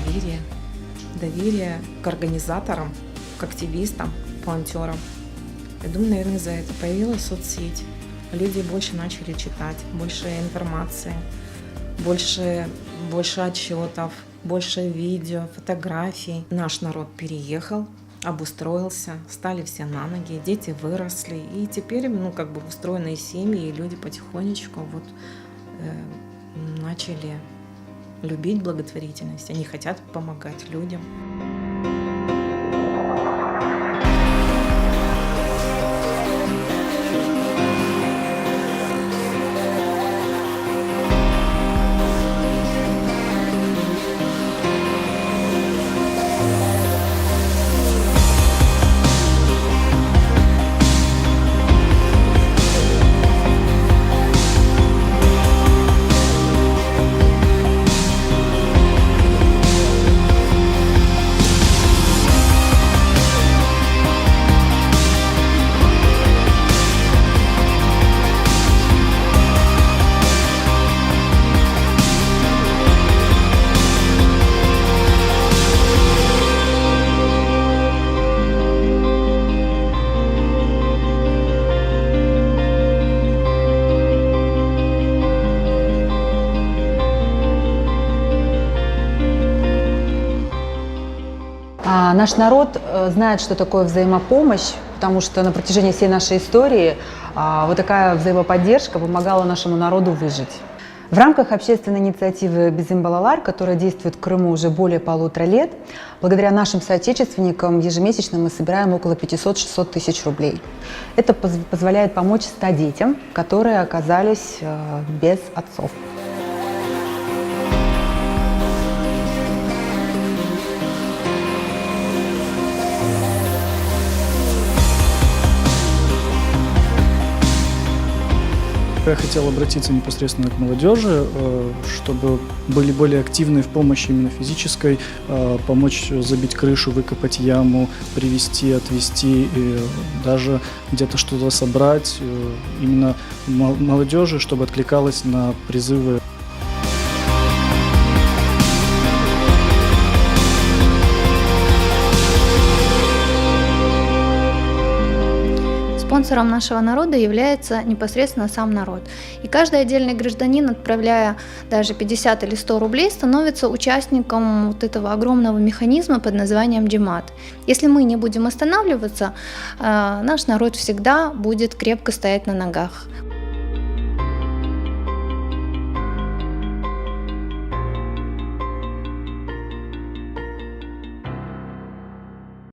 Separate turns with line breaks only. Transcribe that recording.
доверие. Доверие к организаторам, к активистам, к волонтерам. Я думаю, наверное, за это появилась соцсеть. Люди больше начали читать, больше информации, больше отчетов, больше видео, фотографий. Наш народ переехал, обустроился, стали все на ноги, дети выросли. И теперь, устроенные семьи, и люди потихонечку начали любить благотворительность. Они хотят помогать людям.
Наш народ знает, что такое взаимопомощь, потому что на протяжении всей нашей истории вот такая взаимоподдержка помогала нашему народу выжить. В рамках общественной инициативы «Bizim Balalar», которая действует в Крыму уже более 1,5 лет, благодаря нашим соотечественникам ежемесячно мы собираем около 500-600 тысяч рублей. Это позволяет помочь 100 детям, которые оказались без отцов.
Я хотел обратиться непосредственно к молодежи, чтобы были более активны в помощи именно физической, помочь забить крышу, выкопать яму, привезти, отвезти, и даже где-то что-то собрать, именно молодежи, чтобы откликалась на призывы.
Спонсором нашего народа является непосредственно сам народ. И каждый отдельный гражданин, отправляя даже 50 или 100 рублей, становится участником вот этого огромного механизма под названием Джимат. Если мы не будем останавливаться, наш народ всегда будет крепко стоять на ногах.